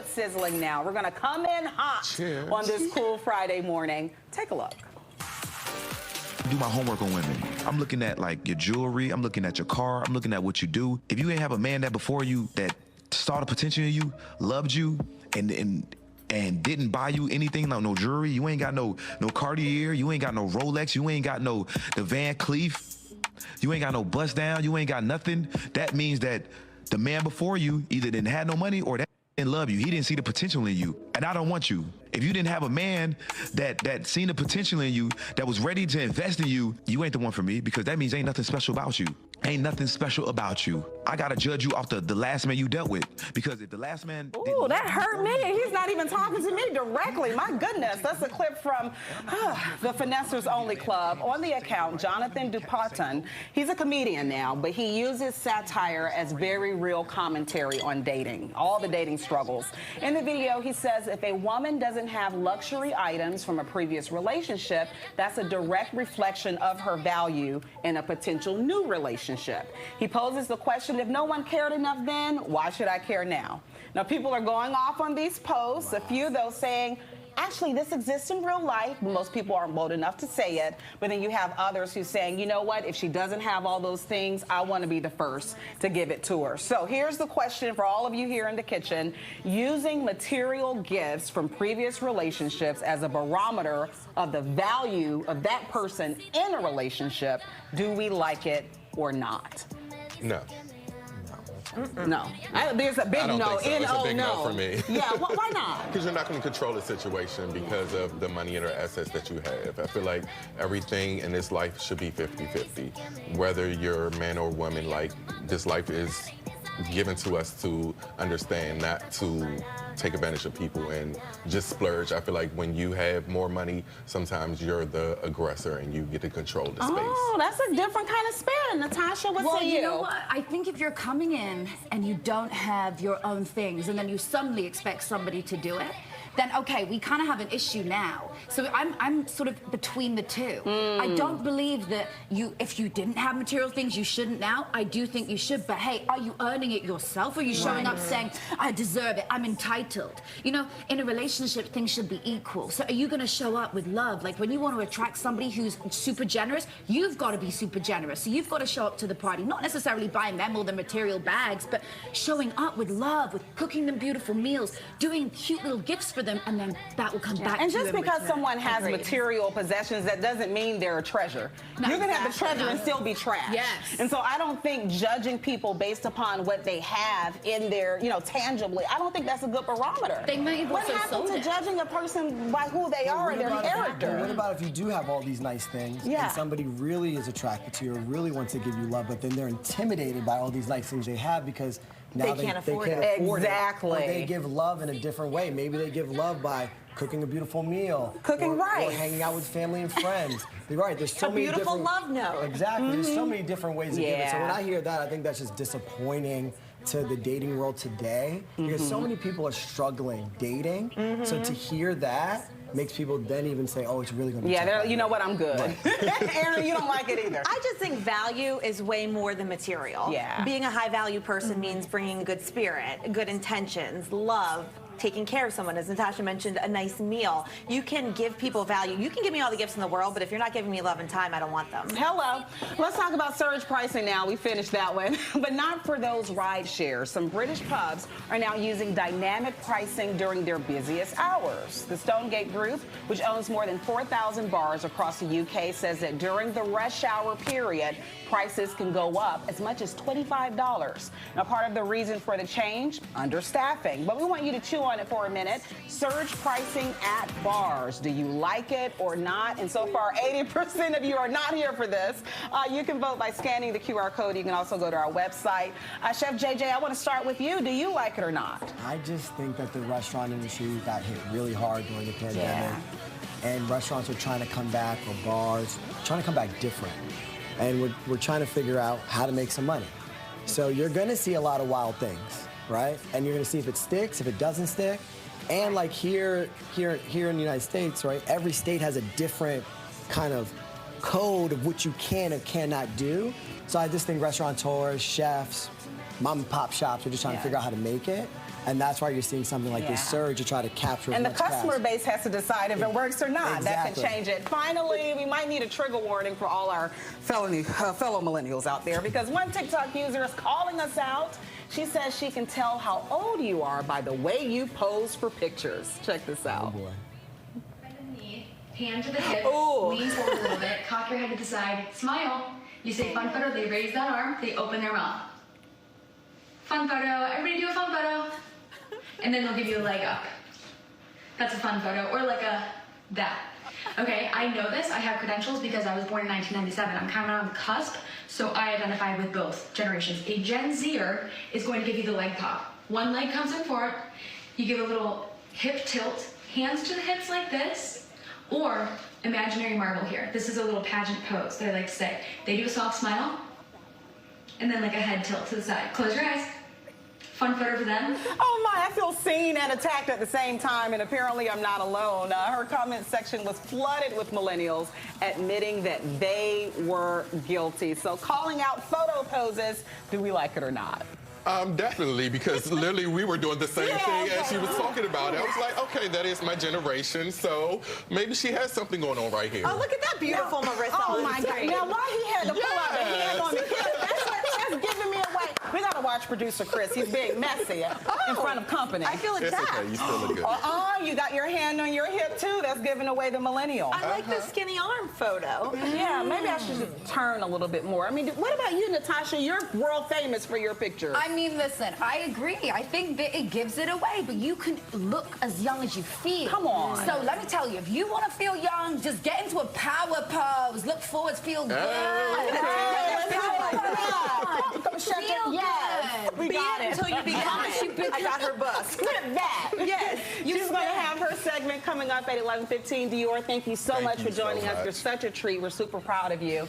with sizzling now. We're going to come in hot Cheers. on this cool Friday morning. Take a look. Do my homework on women. I'm looking at like your jewelry, I'm looking at your car, I'm looking at what you do. If you ain't have a man that before you that saw the potential in you, loved you, and didn't buy you anything, like no jewelry, you ain't got no Cartier, you ain't got no Rolex, you ain't got no the Van Cleef, you ain't got no bust down, you ain't got nothing, that means that the man before you either didn't have no money or that didn't love you. He didn't see the potential in you. And I don't want you. If you didn't have a man that seen the potential in you, that was ready to invest in you, you ain't the one for me, because that means ain't nothing special about you. Ain't nothing special about you. I gotta judge you off the last man you dealt with, because if the last man... Ooh, that hurt me. He's not even talking to me directly. My goodness. That's a clip from the Finessers Only Club on the account, Jonathan Dupaton. He's a comedian now, but he uses satire as very real commentary on dating, all the dating struggles. In the video, he says if a woman doesn't have luxury items from a previous relationship, that's a direct reflection of her value in a potential new relationship. He poses the question, if no one cared enough then, why should I care now? Now, people are going off on these posts, a few, though, saying, actually, this exists in real life. Most people aren't bold enough to say it. But then you have others who saying, you know what, if she doesn't have all those things, I want to be the first to give it to her. So here's the question for all of you here in the kitchen. Using material gifts from previous relationships as a barometer of the value of that person in a relationship, do we like it or not? No. No. There's a big no. So. It's a big no for me. Yeah, why not? Because you're not going to control the situation because of the money and or assets that you have. I feel like everything in this life should be 50-50. Whether you're man or woman, like, this life is given to us to understand, not to take advantage of people and just splurge. I feel like when you have more money, sometimes you're the aggressor and you get to control the space. Oh, that's a different kind of spin. Natasha, what's you know what? I think if you're coming in and you don't have your own things and then you suddenly expect somebody to do it, then okay, we kind of have an issue now. So I'm sort of between the two. I don't believe that if you didn't have material things, you shouldn't now. I do think you should, but hey, are you earning it yourself? Or are you showing up saying, I deserve it, I'm entitled? You know, in a relationship, things should be equal. So are you gonna show up with love? Like when you want to attract somebody who's super generous, you've got to be super generous. So you've got to show up to the party, not necessarily buying them all the material bags, but showing up with love, with cooking them beautiful meals, doing cute little gifts for them, and then that will come back to you. And just because someone has material possessions, that doesn't mean they're a treasure. No, you can have the treasure and still be trash. Yes. And so I don't think judging people based upon what they have in their, tangibly, I don't think that's a good barometer. They may have what also happens sold to judging a person by who they are and their character? What about if you do have all these nice things and somebody really is attracted to you or really wants to give you love, but then they're intimidated by all these nice things they have because now they can't afford it. Exactly. Or they give love in a different way. Maybe they give love by cooking a beautiful meal. Cooking rice. Or hanging out with family and friends. You're right, there's so many beautiful love note. Exactly, there's so many different ways to give it. So when I hear that, I think that's just disappointing to the dating world today because so many people are struggling dating. So to hear that makes people then even say, oh, it's really going to be tough. You know what, I'm good. Right. Aaron, you don't like it either. I just think value is way more than material. Yeah. Being a high value person means bringing good spirit, good intentions, love, taking care of someone. As Natasha mentioned, a nice meal. You can give people value. You can give me all the gifts in the world, but if you're not giving me love and time, I don't want them. Hello. Let's talk about surge pricing now. We finished that one. But not for those ride shares. Some British pubs are now using dynamic pricing during their busiest hours. The Stonegate Group, which owns more than 4,000 bars across the UK, says that during the rush hour period, prices can go up as much as $25. Now, part of the reason for the change, understaffing. But we want you to chew on it for a minute. Surge pricing at bars. Do you like it or not? And so far, 80% of you are not here for this. You can vote by scanning the QR code. You can also go to our website. Chef JJ, I want to start with you. Do you like it or not? I just think that the restaurant industry got hit really hard during the pandemic. And restaurants are trying to come back, or bars, trying to come back different. And we're trying to figure out how to make some money. So you're gonna see a lot of wild things, right? And you're gonna see if it sticks, if it doesn't stick. And like here in the United States, right? Every state has a different kind of code of what you can and cannot do. So I just think restaurateurs, chefs, mom and pop shops are just trying to figure out how to make it. And that's why you're seeing something like this surge to try to capture And the as much customer cash. base has to decide if it works or not. Exactly. That can change it. Finally, we might need a trigger warning for all our fellow millennials out there, because one TikTok user is calling us out. She says she can tell how old you are by the way you pose for pictures. Check this out. Oh boy. Bend the knee, hand to the hip, Ooh. lean forward a little bit, cock your head to the side, smile. You say fun photo, they raise that arm, they open their mouth. Fun photo, everybody do a fun photo. And then they'll give you a leg up. That's a fun photo, or like a that. Okay, I know this, I have credentials because I was born in 1997. I'm kind of on the cusp, so I identify with both generations. A Gen Zer is going to give you the leg pop. One leg comes in forward, you give a little hip tilt, hands to the hips like this, or imaginary marble here. This is a little pageant pose that I like to say. They do a soft smile, and then like a head tilt to the side. Close your eyes. Fun photo for them. Oh my, I feel seen and attacked at the same time, and apparently I'm not alone. Her comment section was flooded with millennials admitting that they were guilty. So calling out photo poses, do we like it or not? Definitely, because literally we were doing the same thing as she was talking about it. I was like, okay, that is my generation, so maybe she has something going on right here. Oh, look at that beautiful Marissa. Oh on my the God. screen. Now, why he had to pull out the hand on the kid, that's giving me away. We got to watch producer Chris. He's being messy in front of company. I feel It's attacked. okay, you still look good. You got your hand on your hip, too. That's giving away the millennial. I like the skinny arm photo. Yeah, maybe I should just turn a little bit more. I mean, what about you, Natasha? You're world famous for your pictures. I mean, listen, I agree. I think that it gives it away, but you can look as young as you feel. Come on. So let me tell you, if you want to feel young, just get into a power pose. Look forward, feel good. Yes, we got it. Until you become it. I got her book. Script that. Yes. She's going to have her segment coming up at 11:15. Dior, thank you so much for you so joining us. much. You're such a treat. We're super proud of you.